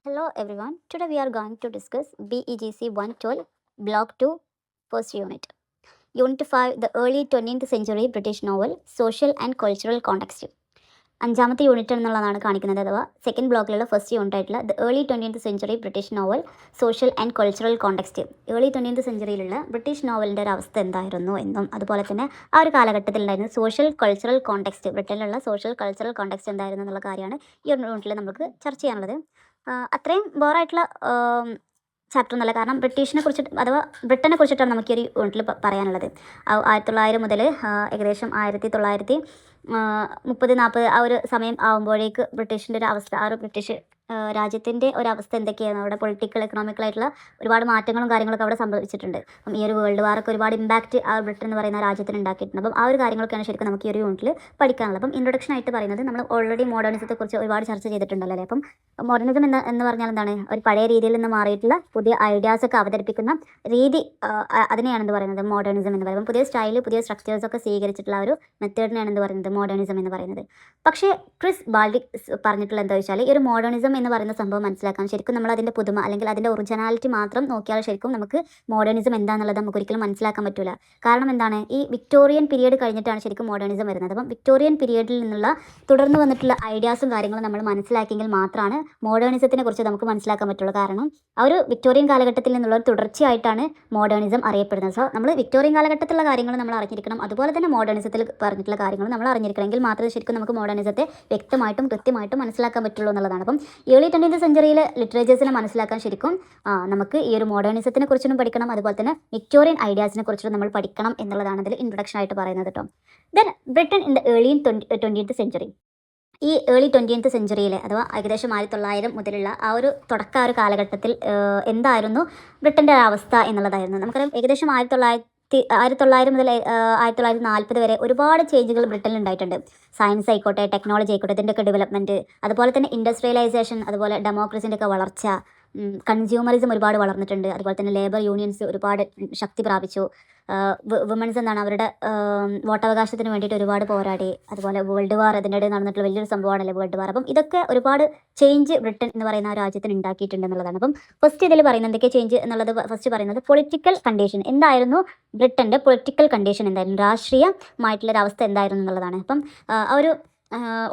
Hello everyone. Today we are going to discuss BEGC 112 Block 2 First Unit. Unit 5 The Early 20th Century British Novel Social and Cultural Context. അഞ്ചാമത്തെ unit എന്നുള്ളതാണ് കാണിക്കുന്നത്. അഥവാ second ബ്ലോക്കിലുള്ള first unit ആയിട്ടുള്ള the early 20th century British novel social and cultural context. Early 20th സെഞ്ചുറിയിലുള്ള British നോവലിൻ്റെ ഒരു അവസ്ഥ എന്തായിരുന്നു എന്നും അതുപോലെ തന്നെ ആ ഒരു കാലഘട്ടത്തിൽ ഉണ്ടായിരുന്ന സോഷ്യൽ കൾച്ചറൽ കോണ്ടെക്സ്റ്റ്, ബ്രിട്ടനിലുള്ള സോഷ്യൽ കൾച്ചറൽ കോണ്ടെക്സ്റ്റ് എന്തായിരുന്നു എന്നുള്ള കാര്യമാണ് ഈ ഒരു യൂണിറ്റിൽ നമുക്ക് ചർച്ച ചെയ്യാനുള്ളത്. അത്രയും ബോറായിട്ടുള്ള ചാപ്റ്റർ എന്നല്ല, കാരണം ബ്രിട്ടീഷിനെ കുറിച്ചിട്ട് അഥവാ ബ്രിട്ടനെ കുറിച്ചിട്ടാണ് നമുക്ക് ഈ ഒരു യൂണിറ്റിൽ പറയാനുള്ളത്. 1900 മുതൽ ഏകദേശം 1930-40 ആ ഒരു സമയം ആകുമ്പോഴേക്ക് ബ്രിട്ടീഷിൻ്റെ ഒരു അവസ്ഥ, ആ ഒരു ബ്രിട്ടീഷ് രാജ്യത്തിൻ്റെ ഒരവസ്ഥ എന്തൊക്കെയാണ്, അവിടെ പൊളിറ്റിക്കൽ എക്കണോമിക്കലായിട്ടുള്ള ഒരുപാട് മാറ്റങ്ങളും കാര്യങ്ങളൊക്കെ അവിടെ സംഭവിച്ചിട്ടുണ്ട്. അപ്പം ഈ ഒരു വേൾഡ് വാറൊക്കെ ഒരുപാട് ഇമ്പാക്റ്റ് ആ ബ്രിട്ടൻ എന്ന് പറയുന്ന രാജ്യത്തിന് ഉണ്ടാക്കിയിട്ടുണ്ട്. അപ്പം ആ ഒരു കാര്യങ്ങളൊക്കെയാണ് ശരിക്കും നമുക്ക് ഈ ഒരു യൂണിറ്റിൽ പഠിക്കാനുള്ളത്. അപ്പം ഇൻട്രൊഡക്ഷൻ ആയിട്ട് പറയുന്നത് നമ്മൾ ഓൾറെഡി മോഡേണിസത്തെക്കുറിച്ച് ഒരുപാട് ചർച്ച ചെയ്തിട്ടുണ്ടല്ലോ അല്ലേ. അപ്പം മോഡേണിസം എന്ന് പറഞ്ഞാൽ എന്താണ്, ഒരു പഴയ രീതിയിൽ നിന്ന് മാറിയിട്ടുള്ള പുതിയ ഐഡിയാസൊക്കെ അവതരിപ്പിക്കുന്ന രീതി, അതിനെയാണ് എന്ത് പറയുന്നത് മോഡേണിസം എന്ന് പറയുന്നത്. പുതിയ സ്റ്റൈല്, പുതിയ സ്ട്രക്ചേഴ്സൊക്കെ സ്വീകരിച്ചിട്ടുള്ള ഒരു മെത്തേഡിനെയാണ് എന്ത് പറയുന്നത് മോഡേണിസം എന്ന് പറയുന്നത്. പക്ഷേ ക്രിസ് ബാൾഡിക് പറഞ്ഞിട്ടുള്ള എന്താ വെച്ചാൽ, ഈ ഒരു മോഡേണിസം എന്ന് പറയുന്ന സംഭവം മനസ്സിലാക്കാൻ ശരിക്കും നമ്മൾ അതിൻ്റെ പുതുമ അല്ലെങ്കിൽ അതിൻ്റെ ഒറിജിനാലിറ്റി മാത്രം നോക്കിയാൽ ശരിക്കും നമുക്ക് മോഡേണിസം എന്താണെന്നുള്ളത് നമുക്ക് ഒരിക്കലും മനസ്സിലാക്കാൻ പറ്റില്ല. കാരണം എന്താണ്, ഈ വിക്ടോറിയൻ പീരീഡ് കഴിഞ്ഞിട്ടാണ് ശരിക്കും മോഡേണിസം വരുന്നത്. അപ്പം വിക്ടോറിയൻ പീരീഡിൽ നിന്നുള്ള തുടർന്ന് വന്നിട്ടുള്ള ഐഡിയാസും കാര്യങ്ങളും നമ്മൾ മനസ്സിലാക്കിയെങ്കിൽ മാത്രമാണ് മോഡേണിസത്തിനെ കുറിച്ച് നമുക്ക് മനസ്സിലാക്കാൻ പറ്റുള്ളൂ. കാരണം ആ ഒരു വിക്ടോറിയൻ കാലഘട്ടത്തിൽ നിന്നുള്ള ഒരു തുടർച്ചയായിട്ടാണ് മോഡേണിസം അറിയപ്പെടുന്നത്. സോ നമ്മൾ വിക്ടോറിയൻ കാലഘട്ടത്തിലുള്ള കാര്യങ്ങൾ നമ്മൾ അറിഞ്ഞിരിക്കണം, അതുപോലെ തന്നെ മോഡേണിസത്തിൽ പറഞ്ഞിട്ടുള്ള കാര്യങ്ങൾ നമ്മൾ അറിഞ്ഞിരിക്കണമെങ്കിൽ മാത്രമേ ശരിക്കും നമുക്ക് മോഡേണിസത്തെ വ്യക്തമായിട്ടും കൃത്യമായിട്ടും മനസ്സിലാക്കാൻ പറ്റുള്ളൂ എന്നുള്ളതാണ്. അപ്പം ഏർലി 20th സെഞ്ചുറിയിലെ ലിറ്ററേച്ചേഴ്സിനെ മനസ്സിലാക്കാൻ ശരിക്കും നമുക്ക് ഈ ഒരു മോഡേണിസത്തിനെ കുറിച്ചും പഠിക്കണം, അതുപോലെ തന്നെ വിക്ടോറിയൻ ഐഡിയാസിനെ കുറിച്ചും നമ്മൾ പഠിക്കണം എന്നുള്ളതാണ് ഇതിൽ ഇൻട്രൊഡക്ഷൻ ആയിട്ട് പറയുന്നത് കേട്ടോ. Then Britain in the early 20th century. ഈ ഏർലി 20th സെഞ്ചുറിയിലെ അഥവാ ഏകദേശം 1900 മുതലുള്ള ആ ഒരു തുടക്ക ഒരു കാലഘട്ടത്തിൽ എന്തായിരുന്നു ബ്രിട്ടൻ്റെ അവസ്ഥ എന്നുള്ളതായിരുന്നു. നമുക്കറിയാം ഏകദേശം 1900 മുതൽ 1940 വരെ ഒരുപാട് ചേഞ്ചുകൾ ബ്രിട്ടനിൽ ഉണ്ടായിട്ടുണ്ട്. സയൻസ് ആയിക്കോട്ടെ, ടെക്നോളജി ആയിക്കോട്ടെ, ഇതിൻ്റെയൊക്കെ ഡെവലപ്മെൻറ്റ്, അതുപോലെ തന്നെ ഇൻഡസ്ട്രിയലൈസേഷൻ, അതുപോലെ ഡെമോക്രസിൻ്റെ ഒക്കെ വളർച്ച, കൺസ്യൂമറിസം ഒരുപാട് വളർന്നിട്ടുണ്ട്. അതുപോലെ തന്നെ ലേബർ യൂണിയൻസ് ഒരുപാട് ശക്തി പ്രാപിച്ചു. വുമൻസ് എന്താണ് അവരുടെ വോട്ടവകാശത്തിന് വേണ്ടിയിട്ട് ഒരുപാട് പോരാടി. അതുപോലെ വേൾഡ് വാർ അതിൻ്റെ ഇടയിൽ നടന്നിട്ടുള്ള വലിയൊരു സംഭവമാണല്ലേ വേൾഡ് വാർ. അപ്പം ഇതൊക്കെ ഒരുപാട് ചേഞ്ച് ബ്രിട്ടൻ എന്ന് പറയുന്ന ആ രാജ്യത്തിന് ഉണ്ടാക്കിയിട്ടുണ്ട് എന്നുള്ളതാണ്. അപ്പം ഫസ്റ്റ് ഇതിൽ പറയുന്നത് എന്തൊക്കെ ചേഞ്ച് എന്നുള്ളത്, ഫസ്റ്റ് പറയുന്നത് പൊളിറ്റിക്കൽ കണ്ടീഷൻ എന്തായിരുന്നു, ബ്രിട്ടൻ്റെ പൊളിറ്റിക്കൽ കണ്ടീഷൻ എന്തായിരുന്നു, രാഷ്ട്രീയമായിട്ടുള്ളൊരു അവസ്ഥ എന്തായിരുന്നു എന്നുള്ളതാണ്. അപ്പം ആ ഒരു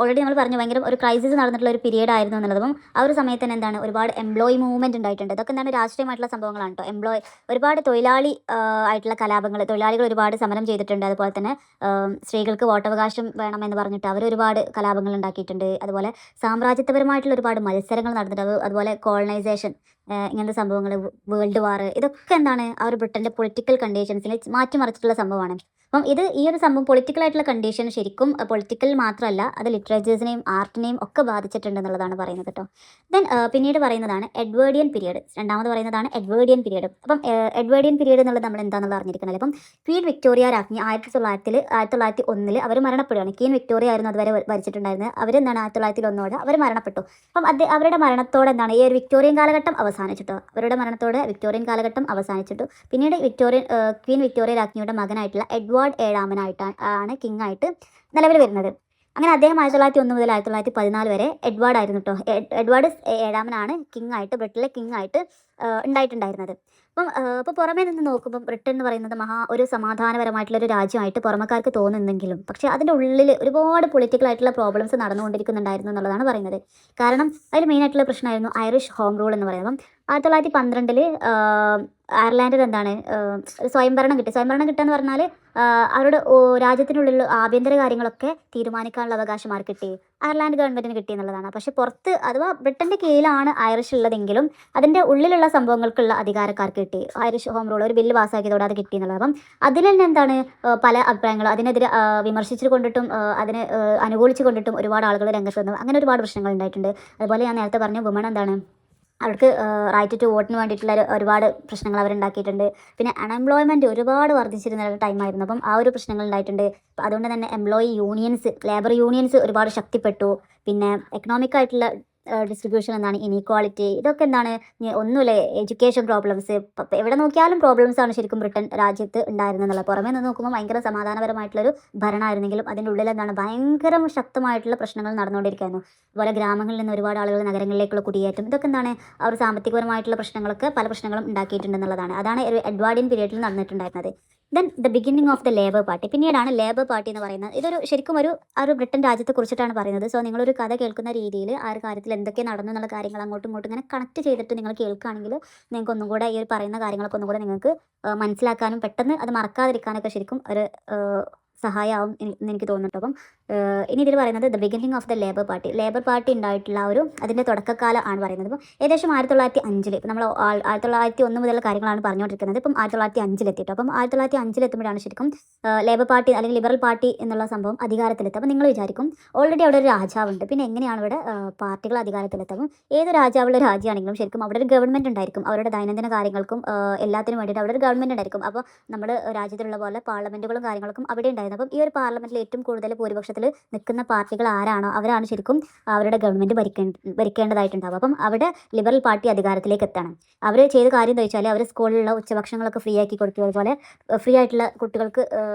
ഓൾറെഡി നമ്മൾ പറഞ്ഞു ഭയങ്കര ഒരു ക്രൈസിസ് നടന്നിട്ടുള്ള ഒരു പീരീഡ് ആയിരുന്നു എന്നുള്ളത്. അപ്പം ആ ഒരു സമയത്ത് തന്നെ എന്താണ് ഒരുപാട് എംപ്ലോയി മൂവ്മെൻറ്റ് ഉണ്ടായിട്ടുണ്ട്. ഇതൊക്കെ എന്താണ് രാഷ്ട്രീയമായിട്ടുള്ള സംഭവങ്ങളാണ് കേട്ടോ. ഒരുപാട് തൊഴിലാളി ആയിട്ടുള്ള കലാപങ്ങൾ, തൊഴിലാളികൾ ഒരുപാട് സമരം ചെയ്തിട്ടുണ്ട്. അതുപോലെ തന്നെ സ്ത്രീകൾക്ക് വോട്ടവകാശം വേണമെന്ന് പറഞ്ഞിട്ട് അവർ ഒരുപാട് കലാപങ്ങൾ ഉണ്ടാക്കിയിട്ടുണ്ട്. അതുപോലെ സാമ്രാജ്യത്വപരമായിട്ടുള്ള ഒരുപാട് മത്സരങ്ങൾ നടന്നിട്ടുണ്ട്. അതുപോലെ കോളനൈസേഷൻ, ഇങ്ങനത്തെ സംഭവങ്ങൾ, വേൾഡ് വാർ, ഇതൊക്കെ എന്താണ് ആ ഒരു ബ്രിട്ടൻ്റെ പൊളിറ്റിക്കൽ കണ്ടീഷൻസിനെ മാറ്റിമറിച്ചിട്ടുള്ള സംഭവമാണ്. അപ്പം ഈ ഒരു സംഭവം പൊളിറ്റിക്കലായിട്ടുള്ള കണ്ടീഷൻ ശരിക്കും പൊളിറ്റിക്കൽ മാത്രമല്ല, അത് ലിറ്ററേച്ചേഴ്സിനെയും ആർട്ടിനെയും ഒക്കെ ബാധിച്ചിട്ടുണ്ട് എന്നുള്ളതാണ് പറയുന്നത് കേട്ടോ. ദെൻ പിന്നീട് പറയുന്നതാണ് എഡ്വേർഡിയൻ പീരീഡ്. രണ്ടാമത് പറയുന്നതാണ് എഡ്വേർഡിയൻ പീരീഡ്. അപ്പം എഡ്വേർഡിയൻ പീരീഡ് എന്നുള്ളത് നമ്മൾ എന്താണെന്നുള്ളത് അറിഞ്ഞിരിക്കണമല്ലോ. അപ്പം ക്വീൻ വിക്ടോറിയ രാജ്ഞി 1901 അവർ മരണപ്പെടുകയാണ്. ക്വീൻ വിക്ടോറിയ ആയിരുന്നു അതുവരെ ഭരിച്ചിട്ടുണ്ടായിരുന്നത്. അവരെന്താണ് 1901 അവർ മരണപ്പെട്ടു. അപ്പം അവരുടെ മരണത്തോടെ എന്താണ് ഈ ഒരു വിക്ടോറിയൻ കാലഘട്ടം അവസാനിച്ചിട്ടോ. അവരുടെ മരണത്തോടെ വിക്ടോറിയൻ കാലഘട്ടം അവസാനിച്ചിട്ടു. പിന്നീട് ക്വീൻ വിക്ടോറിയ രാജ്ഞിയുടെ മകനായിട്ടുള്ള എഡ്വേർഡ് 7 കിങ് ആയിട്ട് നിലവിൽ വരുന്നത്. അങ്ങനെ അദ്ദേഹം 1901 മുതൽ 1914 വരെ എഡ്വേർഡ് ആയിരുന്നു കേട്ടോ. എഡ്വേർഡ് 7 കിങ് ആയിട്ട്, ബ്രിട്ടനിലെ കിങ് ആയിട്ട് ഉണ്ടായിട്ടുണ്ടായിരുന്നത്. അപ്പോൾ പുറമേ നിന്ന് നോക്കുമ്പോൾ ബ്രിട്ടൻ എന്ന് പറയുന്നത് ഒരു സമാധാനപരമായിട്ടുള്ളൊരു രാജ്യമായിട്ട് പുറമക്കാർക്ക് തോന്നുന്നെങ്കിലും പക്ഷേ അതിൻ്റെ ഉള്ളിൽ ഒരുപാട് പൊളിറ്റിക്കലായിട്ടുള്ള പ്രോബ്ലംസ് നടന്നുകൊണ്ടിരിക്കുന്നുണ്ടായിരുന്നു എന്നുള്ളതാണ് പറയുന്നത്. കാരണം അതിൽ മെയിനായിട്ടുള്ള പ്രശ്നമായിരുന്നു ഐറിഷ് ഹോം റൂൾ എന്ന് പറയുന്നത്. 1912 അയർലാൻഡിൽ എന്താണ് സ്വയംഭരണം കിട്ടി. സ്വയംഭരണം കിട്ടുക എന്ന് പറഞ്ഞാൽ അവരുടെ രാജ്യത്തിനുള്ളിൽ ആഭ്യന്തര കാര്യങ്ങളൊക്കെ തീരുമാനിക്കാനുള്ള അവകാശം ആർക്ക് കിട്ടി, അയർലാൻഡ് ഗവൺമെൻറ്റിന് കിട്ടി എന്നുള്ളതാണ്. പക്ഷേ പുറത്ത് അഥവാ ബ്രിട്ടൻ്റെ കീഴിലാണ് ഐറിഷ് ഉള്ളതെങ്കിലും അതിൻ്റെ ഉള്ളിലുള്ള സംഭവങ്ങൾക്കുള്ള അധികാരക്കാർക്ക് കിട്ടി. ഐറിഷ് ഹോം റൂൾ ഒരു ബില്ല് പാസ്സാക്കിയതോടെ അത് കിട്ടി എന്നുള്ളത്. അപ്പം അതിൽ തന്നെ എന്താണ് പല അഭിപ്രായങ്ങൾ അതിനെതിരെ വിമർശിച്ചു കൊണ്ടിട്ടും അതിനെ അനുകൂലിച്ചു കൊണ്ടിട്ടും ഒരുപാട് ആളുകൾ രംഗത്ത് വന്നു. അങ്ങനെ ഒരുപാട് പ്രശ്നങ്ങൾ ഉണ്ടായിട്ടുണ്ട്. അതുപോലെ ഞാൻ നേരത്തെ പറഞ്ഞ വുമൺ എന്താണ് അവർക്ക് റൈറ്റ് ടു വോട്ടിന് വേണ്ടിയിട്ടുള്ള ഒരുപാട് പ്രശ്നങ്ങൾ അവരുണ്ടാക്കിയിട്ടുണ്ട്. പിന്നെ അൺഎംപ്ലോയ്മെൻറ്റ് ഒരുപാട് വർദ്ധിച്ചിരുന്ന ഒരു ടൈമായിരുന്നു. അപ്പം ആ ഒരു പ്രശ്നങ്ങൾ ഉണ്ടായിട്ടുണ്ട്. അതുകൊണ്ട് തന്നെ ലേബർ യൂണിയൻസ് ഒരുപാട് ശക്തിപ്പെട്ടു. പിന്നെ എക്കണോമിക്കായിട്ടുള്ള ഡിസ്ട്രിബ്യൂഷൻ എന്താണ്, ഇനീക്വാളിറ്റി, ഇതൊക്കെ എന്താണ്, ഒന്നുമില്ല, എഡ്യൂക്കേഷൻ പ്രോബ്ലംസ്, എവിടെ നോക്കിയാലും പ്രോബ്ലംസാണ് ശരിക്കും ബ്രിട്ടൻ രാജ്യത്ത് ഉണ്ടായിരുന്നെന്നുള്ളത്. പുറമേ നിന്ന് നോക്കുമ്പോൾ ഭയങ്കര സമാധാനപരമായിട്ടുള്ളൊരു ഭരണമായിരുന്നെങ്കിലും അതിൻ്റെ ഉള്ളിൽ എന്താണ് ഭയങ്കര ശക്തമായിട്ടുള്ള പ്രശ്നങ്ങൾ നടന്നുകൊണ്ടിരിക്കുകയായിരുന്നു. അതുപോലെ ഗ്രാമങ്ങളിൽ നിന്ന് ഒരുപാട് ആളുകൾ നഗരങ്ങളിലേക്കുള്ള കുടിയേറ്റം, ഇതൊക്കെ എന്താണ് ആ ഒരു സാമ്പത്തികപരമായിട്ടുള്ള പ്രശ്നങ്ങളൊക്കെ പല പ്രശ്നങ്ങളും ഉണ്ടാക്കിയിട്ടുണ്ടെന്നുള്ളതാണ്. അതാണ് ഒരു എഡ്വാർഡിയൻ പീരീഡിൽ നടന്നിട്ടുണ്ടായിരുന്നത്. Then the beginning of the Labour Party, പിന്നീടാണ് ലേബർ പാർട്ടി എന്ന് പറയുന്നത്. ഇതൊരു ശരിക്കും ഒരു ബ്രിട്ടൻ രാജ്യത്തെ കുറിച്ചിട്ടാണ് പറയുന്നത്. സോ നിങ്ങളൊരു കഥ കേൾക്കുന്ന രീതിയിൽ ആ ഒരു കാര്യത്തിൽ എന്തൊക്കെ നടന്നു എന്നുള്ള കാര്യങ്ങൾ അങ്ങോട്ടും ഇങ്ങോട്ടും ഇങ്ങനെ കണക്ട് ചെയ്തിട്ട് നിങ്ങൾ കേൾക്കുകയാണെങ്കിൽ നിങ്ങൾക്ക് ഒന്നും കൂടെ ഈ ഒരു പറയുന്ന കാര്യങ്ങളൊക്കെ ഒന്നും കൂടെ നിങ്ങൾക്ക് മനസ്സിലാക്കാനും പെട്ടെന്ന് അത് മറക്കാതിരിക്കാനൊക്കെ ശരിക്കും ഒരു സഹായമാവും എന്ന് എനിക്ക് തോന്നുന്നുണ്ട്. അപ്പം ഇനി ഇതിൽ പറയുന്നത് the beginning of the Labour party ഉണ്ടായിട്ടുള്ള അതിൻ്റെ തുടക്കക്കാലം ആണ് പറയുന്നത്. ഇപ്പം ഏകദേശം 1905 ഇപ്പം നമ്മൾ 1901 മുതലുള്ള കാര്യങ്ങളാണ് പറഞ്ഞുകൊണ്ടിരിക്കുന്നത്. ഇപ്പം 1905 എത്തിയിട്ട്, അപ്പം 1905 എത്തുമ്പോഴാണ് ശരിക്കും ലേബർ പാർട്ടി അല്ലെങ്കിൽ ലിബറൽ പാർട്ടി എന്നുള്ള സംഭവം അധികാരത്തിലെത്തും. അപ്പം നിങ്ങൾ വിചാരിക്കും ഓൾറെഡി അവിടെ ഒരു രാജാവുണ്ട്, പിന്നെ എങ്ങനെയാണ് ഇവിടെ പാർട്ടികൾ അധികാരത്തിലെത്തും? അപ്പം ഏത് രാജാവുള്ള രാജ്യമാണെങ്കിലും ശരിക്കും അവിടെ ഒരു ഗവൺമെൻറ് ഉണ്ടായിരിക്കും. അവരുടെ ദൈനംദിന കാര്യങ്ങൾക്കും എല്ലാത്തിനും വേണ്ടിയിട്ട് അവിടെ ഒരു ഗവൺമെൻറ് ഉണ്ടായിരിക്കും. അപ്പോൾ നമ്മൾ രാജ്യത്തിലുള്ള പോലെ പാർലമെൻറ്റുകളും കാര്യങ്ങളൊക്കെ അവിടെ ഉണ്ടായിരുന്നു. അപ്പം ഈ ഒരു പാർലമെൻറ്റിൽ ഏറ്റവും കൂടുതൽ ഭൂരിപക്ഷത്തിൽ നിൽക്കുന്ന പാർട്ടികൾ ആരാണോ അവരാണ് ശരിക്കും അവരുടെ ഗവൺമെൻറ് ഭരിക്കേണ്ടതായിട്ടുണ്ടാവും. അപ്പം അവിടെ ലിബറൽ പാർട്ടി അധികാരത്തിലേക്ക് എത്തണം. അവർ ചെയ്ത കാര്യം എന്താ വെച്ചാൽ അവർ സ്കൂളിലുള്ള ഉച്ചഭക്ഷണങ്ങളൊക്കെ ഫ്രീ ആക്കി കൊടുത്തു, അതുപോലെ ഫ്രീ ആയിട്ടുള്ള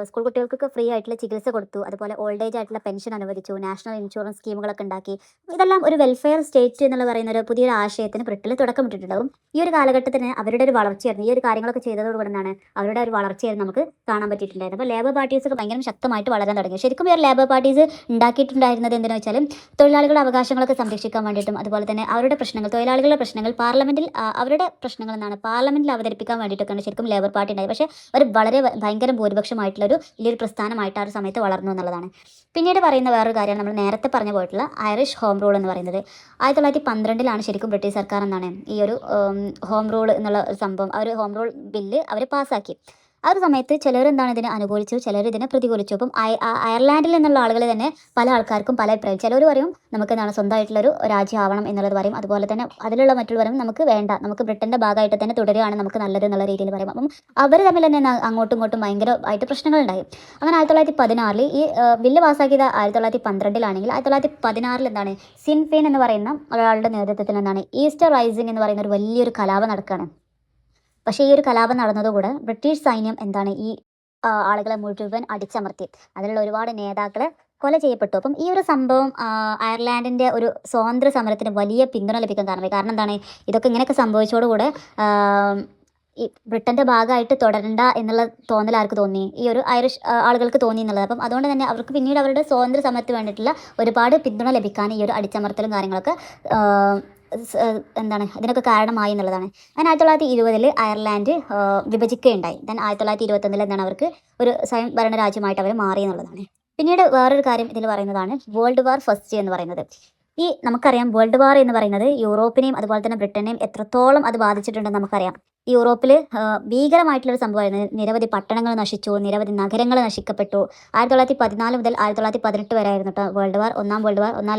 സ്കൂൾ കുട്ടികൾക്കൊക്കെ ഫ്രീ ആയിട്ടുള്ള ചികിത്സ കൊടുത്തു, അതുപോലെ ഓൾഡ് ഏജ് ആയിട്ടുള്ള പെൻഷൻ അനുവദിച്ചു, നാഷണൽ ഇൻഷുറൻസ് സ്കീമുകളൊക്കെ ഉണ്ടാക്കി. ഇതെല്ലാം ഒരു വെൽഫെയർ സ്റ്റേറ്റ് എന്നുള്ള പറയുന്ന ഒരു പുതിയൊരു ആശയത്തിന് ബ്രിട്ടനിൽ തുടക്കമിട്ടിട്ടുണ്ടാവും. ഈ ഒരു കാലഘട്ടത്തിന് അവരുടെ ഒരു വളർച്ചയായിരുന്നു, ഈ ഒരു കാര്യങ്ങളൊക്കെ ചെയ്തതോടുകൂടെ എന്താണ് അവരുടെ ഒരു വളർച്ചയായിരുന്നു നമുക്ക് കാണാൻ പറ്റിയിട്ടുണ്ടായിരുന്നു. അപ്പോൾ ലേബർ പാർട്ടീസൊക്കെ ഭയങ്കര ശക്തമായിട്ട് വളരാൻ തുടങ്ങി. ശരിക്കും ഈ ഒരു ലേബർ പാർട്ടീസ് ഉണ്ടാക്കിയിട്ടുണ്ടായിരുന്നത് എന്തെന്ന് വെച്ചാൽ തൊഴിലാളികളുടെ അവകാശങ്ങളൊക്കെ സംരക്ഷിക്കാൻ വേണ്ടിയിട്ടും, അതുപോലെ തന്നെ അവരുടെ പ്രശ്നങ്ങൾ, തൊഴിലാളികളുടെ പ്രശ്നങ്ങൾ പാർലമെൻറ്റിൽ അവരുടെ പ്രശ്നങ്ങൾ പാർലമെൻറ്റിൽ അവതരിപ്പിക്കാൻ വേണ്ടിയിട്ടൊക്കെയാണ് ശരിക്കും ലേബർ പാർട്ടി ഉണ്ടായത്. പക്ഷേ ഒരു വളരെ ഭയങ്കര ഭൂരിപക്ഷമായിട്ടുള്ളൊരു വലിയൊരു പ്രസ്ഥാനമായിട്ട് ആ ഒരു സമയത്ത് വളർന്നു എന്നുള്ളതാണ്. പിന്നീട് പറയുന്ന വേറൊരു കാര്യമാണ് നമ്മൾ നേരത്തെ പറഞ്ഞു പോയിട്ടുള്ള ഐറിഷ് ഹോം റൂൾ എന്ന് പറയുന്നത്. 1912 ശരിക്കും ബ്രിട്ടീഷ് സർക്കാർ എന്താണ് ഈ ഒരു ഹോം റൂൾ എന്നുള്ള സംഭവം, ആ ഒരു ഹോം റൂൾ ബില്ല് അവർ പാസ്സാക്കി. ആ ഒരു സമയത്ത് ചിലർ എന്താണ് ഇതിനെ അനുകൂലിച്ചു, ചിലർ ഇതിനെ പ്രതികൂലിച്ചു. അപ്പം അയർലാൻഡിൽ നിന്നുള്ള ആളുകൾ തന്നെ പല ആൾക്കാർക്കും പല അഭിപ്രായം. ചിലർ പറയും നമുക്ക് എന്താണ് സ്വന്തമായിട്ടുള്ളൊരു രാജ്യം ആവണം എന്നുള്ളത് പറയും, അതുപോലെ തന്നെ അതിലുള്ള മറ്റുള്ള പറയും നമുക്ക് വേണ്ട, നമുക്ക് ബ്രിട്ടൻ്റെ ഭാഗമായിട്ട് തന്നെ തുടരുകയാണ് നമുക്ക് നല്ലത് എന്നുള്ള രീതിയിൽ പറയും. അപ്പം അവർ തമ്മിൽ തന്നെ അങ്ങോട്ടും ഇങ്ങോട്ടും ഭയങ്കരമായിട്ട് പ്രശ്നങ്ങളുണ്ടായി. അങ്ങനെ 1916 ഈ ബില്ല് പാസ്സാക്കിയത് 1912 1916 എന്താണ് സിൻ ഫെയിൻ എന്ന് പറയുന്ന ഒരാളുടെ നേതൃത്വത്തിൽ എന്താണ് ഈസ്റ്റർ റൈസിംഗ് എന്ന് പറയുന്ന ഒരു വലിയൊരു കലാപം നടക്കുകയാണ്. പക്ഷേ ഈ ഒരു കലാപം നടന്നതുകൂടെ ബ്രിട്ടീഷ് സൈന്യം എന്താണ് ഈ ആളുകളെ മുഴുവൻ അടിച്ചമർത്തി, അതിലുള്ള ഒരുപാട് നേതാക്കളെ കൊല ചെയ്യപ്പെട്ടു. അപ്പം ഈ ഒരു സംഭവം അയർലാൻഡിൻ്റെ ഒരു സ്വാതന്ത്ര്യ സമരത്തിന് വലിയ പിന്തുണ ലഭിക്കാൻ കാരണമായി. കാരണം എന്താണ് ഇതൊക്കെ ഇങ്ങനെയൊക്കെ സംഭവിച്ചതോടുകൂടെ ഈ ബ്രിട്ടൻ്റെ ഭാഗമായിട്ട് തുടരണ്ട എന്നുള്ള തോന്നൽ ആർക്ക് തോന്നി? ഈ ഒരു ഐറിഷ് ആളുകൾക്ക് തോന്നി എന്നുള്ളത്. അപ്പം അതുകൊണ്ട് തന്നെ അവർക്ക് പിന്നീട് അവരുടെ സ്വാതന്ത്ര്യ സമരത്തിന് വേണ്ടിയിട്ടുള്ള ഒരുപാട് പിന്തുണ ലഭിക്കാൻ ഈ ഒരു അടിച്ചമർത്തലും കാര്യങ്ങളൊക്കെ എന്താണ് ഇതിനൊക്കെ കാരണമായി എന്നുള്ളതാണ്. അങ്ങനെ 1920 അയർലാൻഡ് വിഭജിക്കുകയുണ്ടായി. ദെൻ 1921 എന്താണ് അവർക്ക് ഒരു സ്വയം ഭരണ രാജ്യമായിട്ട് അവർ മാറി എന്നുള്ളതാണ്. പിന്നീട് വേറൊരു കാര്യം ഇതിൽ പറയുന്നതാണ് വേൾഡ് വാർ ഫസ്റ്റ് എന്ന് പറയുന്നത്. ഈ നമുക്കറിയാം വേൾഡ് വാർ എന്ന് പറയുന്നത് യൂറോപ്പിനെയും അതുപോലെ തന്നെ ബ്രിട്ടനെയും എത്രത്തോളം അത് ബാധിച്ചിട്ടുണ്ടെന്ന് നമുക്കറിയാം. ഈ യൂറോപ്പിൽ ഭീകരമായിട്ടുള്ളൊരു സംഭവമായിരുന്നു. നിരവധി പട്ടണങ്ങൾ നശിച്ചു, നിരവധി നഗരങ്ങൾ നശിക്കപ്പെട്ടു. 1914 മുതൽ 1918 വരെ ആയിരുന്നു കേട്ടോ വേൾഡ് വാർ, ഒന്നാം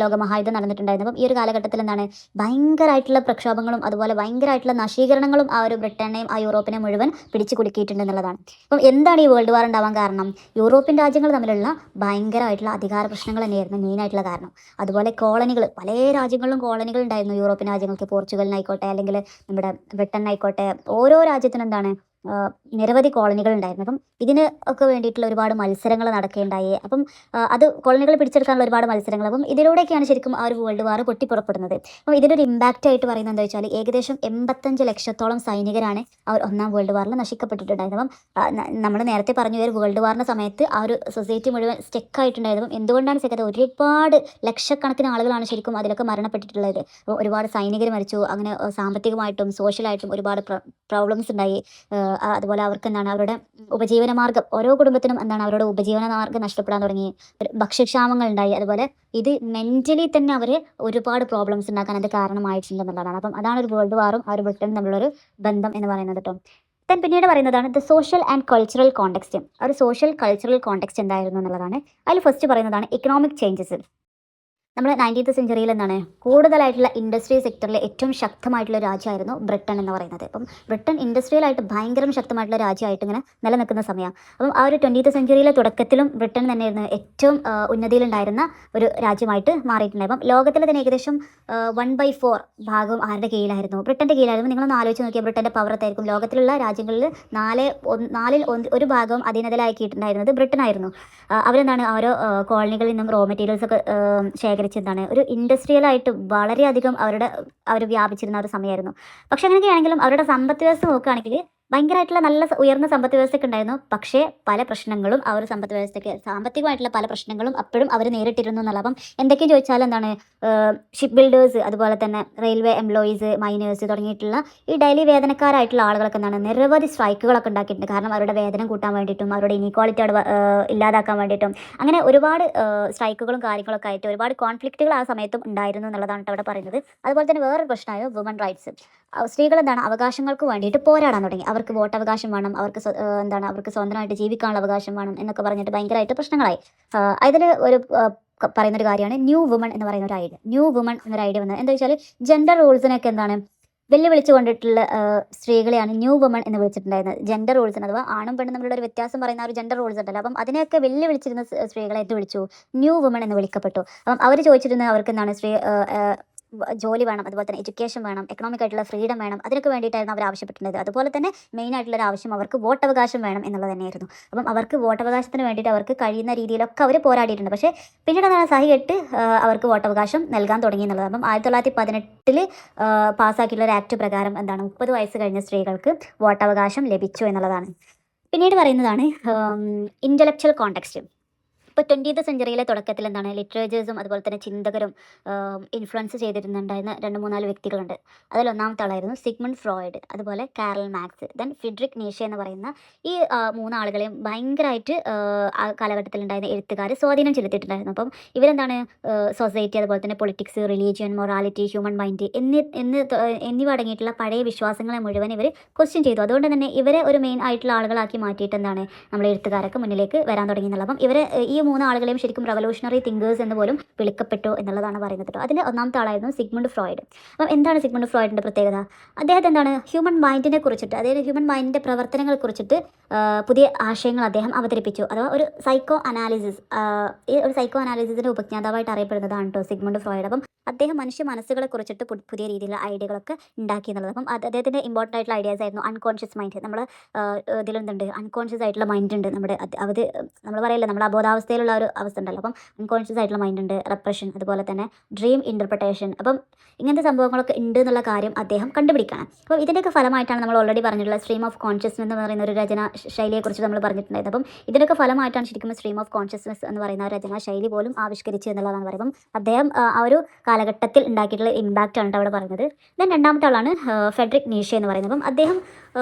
ലോക മഹായുദ്ധം നടന്നിട്ടുണ്ടായിരുന്നു. അപ്പം ഈ ഒരു കാലഘട്ടത്തിൽ എന്താണ് ഭയങ്കരമായിട്ടുള്ള പ്രക്ഷോഭങ്ങളും അതുപോലെ ഭയങ്കരമായിട്ടുള്ള നശീകരണങ്ങളും ആ ഒരു ബ്രിട്ടനെയും ആ യൂറോപ്പിനെ മുഴുവൻ പിടിച്ചു കുലുക്കിയിട്ടുണ്ട് എന്നുള്ളതാണ്. അപ്പം എന്താണ് ഈ വേൾഡ് വാർ ഉണ്ടാവാൻ കാരണം? യൂറോപ്യൻ രാജ്യങ്ങൾ തമ്മിലുള്ള ഭയങ്കരമായിട്ടുള്ള അധികാര പ്രശ്നങ്ങൾ തന്നെയായിരുന്നു മെയിനായിട്ടുള്ള കാരണം. അതുപോലെ കോളനികൾ, പല രാജ്യങ്ങളിലും കോളനികൾ ഉണ്ടായിരുന്നു യൂറോപ്യൻ രാജ്യങ്ങൾക്ക്. പോർച്ചുഗലിനായിക്കോട്ടെ അല്ലെങ്കിൽ നമ്മുടെ ബ്രിട്ടനായിക്കോട്ടെ, ഓരോ രാജ്യത്തിനും എന്താണ് നിരവധി കോളനികൾ ഉണ്ടായിരുന്നു. അപ്പം ഇതിന് ഒക്കെ വേണ്ടിയിട്ടുള്ള ഒരുപാട് മത്സരങ്ങൾ നടക്കുകയുണ്ടായി. അപ്പം അത് കോളനികൾ പിടിച്ചെടുക്കാനുള്ള ഒരുപാട് മത്സരങ്ങൾ. അപ്പം ഇതിലൂടെയൊക്കെയാണ് ശരിക്കും ആ ഒരു വേൾഡ് വാർ പൊട്ടിപ്പുറപ്പെടുന്നത്. അപ്പോൾ ഇതിനൊരു ഇമ്പാക്റ്റ് ആയിട്ട് പറയുന്നത് എന്താ വെച്ചാൽ ഏകദേശം 85 ലക്ഷത്തോളം സൈനികരാണ് ആ ഒരു ഒന്നാം വേൾഡ് വാറിൽ നശിക്കപ്പെട്ടിട്ടുണ്ടായിരുന്നു. അപ്പം നമ്മൾ നേരത്തെ പറഞ്ഞു ഒരു വേൾഡ് വാറിൻ്റെ സമയത്ത് ആ ഒരു സൊസൈറ്റി മുഴുവൻ സ്റ്റെക്കായിട്ടുണ്ടായിരുന്നു. എന്തുകൊണ്ടാണ് സ്റ്റെക്കായത്? ഒരുപാട് ലക്ഷക്കണക്കിന് ആളുകളാണ് ശരിക്കും അതിലൊക്കെ മരണപ്പെട്ടിട്ടുള്ളത്. അപ്പോൾ ഒരുപാട് സൈനികർ മരിച്ചു. അങ്ങനെ സാമ്പത്തികമായിട്ടും സോഷ്യലായിട്ടും ഒരുപാട് പ്രോബ്ലംസ് ഉണ്ടായി. അതുപോലെ അവർക്ക് എന്താണ് അവരുടെ ഉപജീവന മാർഗ്ഗം, ഓരോ കുടുംബത്തിനും എന്താണ് അവരുടെ ഉപജീവന മാർഗ്ഗം നഷ്ടപ്പെടാൻ തുടങ്ങി. ഭക്ഷ്യക്ഷാമങ്ങൾ ഉണ്ടായി. അതുപോലെ ഇത് മെൻ്റലി തന്നെ അവർ ഒരുപാട് പ്രോബ്ലംസ് ഉണ്ടാക്കാൻ അത് കാരണമായിട്ടുണ്ടെന്നുള്ളതാണ്. അപ്പം അതാണ് ഒരു വേൾഡ് വാറും ആ ഒരു ബ്രിട്ടനും തമ്മിലുള്ളൊരു ബന്ധം എന്ന് പറയുന്നത് കേട്ടോ. ദെൻ പിന്നീട് പറയുന്നതാണ് the social and cultural context. ഒരു സോഷ്യൽ കൾച്ചറൽ കോണ്ടെക്സ്റ്റ് എന്തായിരുന്നു എന്നുള്ളതാണ്. അതിൽ ഫസ്റ്റ് പറയുന്നതാണ് ഇക്കണോമിക് ചേഞ്ചസ്. നമ്മൾ 19th സെഞ്ചുറിയിൽ എന്താണ് കൂടുതലായിട്ടുള്ള ഇൻഡസ്ട്രി സെക്ടറിൽ ഏറ്റവും ശക്തമായിട്ടുള്ള രാജ്യമായിരുന്നു ബ്രിട്ടൻ എന്ന് പറയുന്നത്. അപ്പം ബ്രിട്ടൻ ഇൻഡസ്ട്രിയലായിട്ട് ഭയങ്കര ശക്തമായിട്ടുള്ള രാജ്യമായിട്ട് ഇങ്ങനെ നിലനിൽക്കുന്ന സമയമാണ്. അപ്പം ആ ഒരു 20th സെഞ്ചുറിയിലെ തുടക്കത്തിലും ബ്രിട്ടൻ തന്നെയായിരുന്നു ഏറ്റവും ഉന്നതിയിലുണ്ടായിരുന്ന ഒരു രാജ്യമായിട്ട് മാറിയിട്ടുണ്ട്. അപ്പം ലോകത്തിൽ തന്നെ ഏകദേശം 1/4 ഭാഗം ആരുടെ കീഴിലായിരുന്നു? ബ്രിട്ടൻ്റെ കീഴിലായിരുന്നു. നിങ്ങളൊന്ന് ആലോചിച്ച് നോക്കിയാൽ ബ്രിട്ടൻ്റെ പവർ എത്തായിരിക്കും. ലോകത്തിലുള്ള രാജ്യങ്ങളിൽ നാലിൽ ഒരു ഭാഗം അധീനതയിലാക്കിയിട്ടുണ്ടായിരുന്നത് ബ്രിട്ടൻ ആയിരുന്നു. അവരെന്താണ് ഓരോ കോളനികളിൽ നിന്നും റോ മെറ്റീരിയൽസ് ഒക്കെ ശേഖരിച്ചെന്താണ് ഒരു ഇൻഡസ്ട്രിയലായിട്ട് വളരെയധികം അവർ വ്യാപിച്ചിരുന്ന ഒരു സമയമായിരുന്നു. പക്ഷെ അങ്ങനെയൊക്കെയാണെങ്കിലും അവരുടെ സമ്പദ് വ്യവസ്ഥ നോക്കുകയാണെങ്കിൽ ഭയങ്കരമായിട്ടുള്ള നല്ല ഉയർന്ന സമ്പദ് വ്യവസ്ഥയൊക്കെ ഉണ്ടായിരുന്നു. പക്ഷേ പല പ്രശ്നങ്ങളും ആ ഒരു സമ്പദ് വ്യവസ്ഥയ്ക്ക് സാമ്പത്തികമായിട്ടുള്ള പല പ്രശ്നങ്ങളും അപ്പോഴും അവർ നേരിട്ടിരുന്നു എന്നുള്ള. അപ്പം എന്തൊക്കെയും ചോദിച്ചാൽ എന്താണ് ഷിപ്പ് ബിൽഡേഴ്സ്, അതുപോലെ തന്നെ റെയിൽവേ എംപ്ലോയീസ്, മൈനേഴ്സ് തുടങ്ങിയിട്ടുള്ള ഈ ഡെയിലി വേതനക്കാരായിട്ടുള്ള ആളുകളൊക്കെ എന്താണ് നിരവധി സ്ട്രൈക്കുകളൊക്കെ ഉണ്ടാക്കിയിട്ടുണ്ട്. കാരണം അവരുടെ വേതനം കൂട്ടാൻ വേണ്ടിയിട്ടും അവരുടെ ഇനീക്വാളിറ്റി അവിടെ ഇല്ലാതാക്കാൻ വേണ്ടിയിട്ടും അങ്ങനെ ഒരുപാട് സ്ട്രൈക്കുകളും കാര്യങ്ങളൊക്കെ ആയിട്ട് ഒരുപാട് കോൺഫ്ലിക്റ്റുകൾ ആ സമയത്തും ഉണ്ടായിരുന്നു എന്നുള്ളതാണ് അവിടെ പറയുന്നത്. അതുപോലെ തന്നെ വേറൊരു പ്രശ്നമായിരുന്നു വുമൺ റൈറ്റ്സ്. സ്ത്രീകൾ എന്താണ് അവകാശങ്ങൾക്ക് വേണ്ടിയിട്ട് പോരാടാൻ തുടങ്ങി. അവർക്ക് വോട്ടവകാശം വേണം, അവർക്ക് സ്വന്തമായിട്ട് ജീവിക്കാനുള്ള അവകാശം വേണം എന്നൊക്കെ പറഞ്ഞിട്ട് ഭയങ്കരമായിട്ട് പ്രശ്നങ്ങളായി. അതിൽ ഒരു പറയുന്നൊരു കാര്യമാണ് ന്യൂ വുമൺ എന്ന് പറയുന്ന ഒരു ഐഡിയ. ന്യൂ വുമൺ എന്നൊരു ഐഡിയ വന്നത് എന്താ വെച്ചാൽ ജെൻഡർ റൂൾസിനൊക്കെ എന്താണ് വെല്ലുവിളിച്ചു കൊണ്ടിട്ടുള്ള സ്ത്രീകളെയാണ് ന്യൂ വുമൺ എന്ന് വിളിച്ചിട്ടുണ്ടായിരുന്നത്. ജെൻഡർ റൂൾസിന് അഥവാ ആണും പെണ്ണും തമ്മിലുള്ള ഒരു വ്യത്യാസം പറയുന്ന ഒരു ജെൻഡർ റൂൾസ് ഉണ്ടല്ലോ. അപ്പം അതിനെയൊക്കെ വെല്ലുവിളിച്ചിരുന്ന സ്ത്രീകളെ എന്ത് വിളിച്ചു? ന്യൂ വുമൺ എന്ന് വിളിക്കപ്പെട്ടു. അപ്പം അവർ ചോദിച്ചിരുന്നത് അവർക്ക് എന്താണ് ജോലി വേണം, അതുപോലെ തന്നെ എഡ്യൂക്കേഷൻ വേണം, എക്കണോമിക് ആയിട്ടുള്ള ഫ്രീഡം വേണം. അതിനൊക്കെ വേണ്ടിയിട്ടായിരുന്നു അവർ ആവശ്യപ്പെട്ടിരുന്നത്. അതുപോലെ തന്നെ മെയിൻ ആയിട്ടുള്ളൊരു ആവശ്യം അവർക്ക് വോട്ടവകാശം വേണം എന്നുള്ളത് തന്നെയായിരുന്നു. അപ്പം അവർക്ക് വോട്ടവകാശത്തിന് വേണ്ടിയിട്ട് അവർക്ക് കഴിയുന്ന രീതിയിലൊക്കെ അവർ പോരാടിയിട്ടുണ്ട്. പക്ഷേ പിന്നീട് എന്താണ് സഹികെട്ട് അവർക്ക് വോട്ടവകാശം നൽകാൻ തുടങ്ങി എന്നുള്ളത്. അപ്പം 1918 പാസ്സാക്കിയിട്ടുള്ള ഒരു ആക്ട് പ്രകാരം എന്താണ് 30 വയസ്സ് കഴിഞ്ഞ സ്ത്രീകൾക്ക് വോട്ടവകാശം ലഭിച്ചു എന്നുള്ളതാണ്. പിന്നീട് പറയുന്നതാണ് ഇൻ്റലക്ച്വൽ കോണ്ടെക്സ്റ്റ്. ഇപ്പോൾ 20th സെഞ്ചുറിയിലെ തുടക്കത്തിൽ എന്താണ് ലിറ്ററേച്ചേഴ്സും അതുപോലെ തന്നെ ചിന്തകരും ഇൻഫ്ലുവൻസ് ചെയ്തിരുന്നുണ്ടായിരുന്ന 2-3-4 വ്യക്തികളുണ്ട്. അതിൽ ഒന്നാമത്തെ ആളായിരുന്നു സിഗ്മണ്ട് ഫ്രോയിഡ്, അതുപോലെ കാരൽ മാർക്സ്, ദെൻ ഫ്രിഡറിക് നീഷെ എന്ന് പറയുന്ന ഈ 3 ആളുകളെയും ഭയങ്കരമായിട്ട് ആ കാലഘട്ടത്തിൽ ഉണ്ടായിരുന്ന എഴുത്തുകാർ സ്വാധീനം ചെലുത്തിയിട്ടുണ്ടായിരുന്നു. അപ്പം ഇവരെന്താണ് സൊസൈറ്റി, അതുപോലെ തന്നെ politics, religion, morality, human mind എന്നിവ അടങ്ങിയിട്ടുള്ള പഴയ വിശ്വാസങ്ങളെ മുഴുവൻ ഇവർ ക്വസ്റ്റ്യൻ ചെയ്തു. അതുകൊണ്ട് തന്നെ ഇവരെ ഒരു മെയിൻ ആയിട്ടുള്ള ആളുകളാക്കി മാറ്റിയിട്ട് എന്താണ് നമ്മൾ എഴുത്തുകാരൊക്കെ മുന്നിലേക്ക് വരാൻ തുടങ്ങി എന്നുള്ളത്. അപ്പം ഇവരെ ഈ 3 ആളുകളെയും ശരിക്കും റവല്യൂഷണറി തിങ്കേഴ്സ് എന്ന് പോലും വിളിക്കപ്പെട്ടു എന്നുള്ളതാണ് പറയുന്നത് കേട്ടോ. അതിൽ ഒന്നാമത്തെ ആളായിരുന്നു സിഗ്മണ്ട് ഫ്രോയിഡ്. അപ്പം എന്താണ് സിഗ്മണ്ട് ഫ്രോയിഡിൻ്റെ പ്രത്യേകത? അദ്ദേഹത്തെ എന്താണ് ഹ്യൂമൻ മൈൻഡിനെ കുറിച്ചിട്ട്, അതായത് ഹ്യൂമൻ മൈൻഡിൻ്റെ പ്രവർത്തനങ്ങളെ കുറിച്ചിട്ട് പുതിയ ആശയങ്ങൾ അദ്ദേഹം അവതരിപ്പിച്ചു. അഥവാ ഒരു സൈക്കോ അനാലിസിസ്, ഈ ഒരു സൈക്കോ അനാലിസിസിൻ്റെ ഉപജ്ഞാതാവായിട്ട് അറിയപ്പെടുന്നതാണ് കേട്ടോ സിഗ്മണ്ട് ഫ്രോയിഡ്. അപ്പം അദ്ദേഹം മനുഷ്യ മനസ്സുകളെ കുറിച്ചിട്ട് പുതിയ രീതിയിലുള്ള ഐഡിയകളൊക്കെ ഉണ്ടാക്കി എന്നുള്ളത്. അപ്പം അദ്ദേഹത്തിൻ്റെ ഇമ്പോർട്ടൻ്റ് ആയിട്ടുള്ള ഐഡിയാസ് ആയിരുന്നു അൺകോൺഷ്യസ് മൈൻഡ്. നമ്മൾ ഇതിലെന്തുണ്ട് അൺകോൺഷ്യസ് ആയിട്ടുള്ള മൈൻഡ് ഉണ്ട് നമ്മുടെ. അത് നമ്മൾ പറയില്ല നമ്മുടെ അബോധാവസ്ഥയിലുള്ള ഒരു അവസ്ഥ ഉണ്ടല്ലോ. അപ്പം അൺകോൺഷ്യസ് ആയിട്ടുള്ള മൈൻഡ് ഉണ്ട്, റെപ്രഷൻ, അതുപോലെ തന്നെ ഡ്രീം ഇൻ്റർപ്രിട്ടേഷൻ. അപ്പം ഇങ്ങനത്തെ സംഭവങ്ങളൊക്കെ ഉണ്ട് എന്നുള്ള കാര്യം അദ്ദേഹം കണ്ടുപിടിക്കണം. അപ്പോൾ ഇതിൻ്റെയൊക്കെ ഫലമായിട്ടാണ് നമ്മൾ ഓൾറെഡി പറഞ്ഞിട്ടുള്ള സ്ട്രീം ഓഫ് കോൺഷ്യസ്നസ് എന്ന് പറയുന്ന ഒരു രചന ശൈലിയെക്കുറിച്ച് നമ്മൾ പറഞ്ഞിട്ടുണ്ടായത്. അപ്പം ഇതിൻ്റെയൊക്കെ ഫലമായിട്ടാണ് ശരിക്കും സ്ട്രീം ഓഫ് കോൺഷ്യസ്നസ് എന്ന് പറയുന്ന രചനാ ശൈലി പോലും ആവിഷ്കരിച്ചു എന്നുള്ളതാണ് പറയുന്നത്. അദ്ദേഹം ആ ഒരു കാലഘട്ടത്തിൽ ഉണ്ടാക്കിയിട്ടുള്ള ഇമ്പാക്റ്റ് ആണ് അവിടെ പറയുന്നത്. ദെൻ രണ്ടാമത്തെ ആളാണ് ഫ്രെഡറിക് നീഷെ എന്ന് പറയുന്നത്. അപ്പം അദ്ദേഹം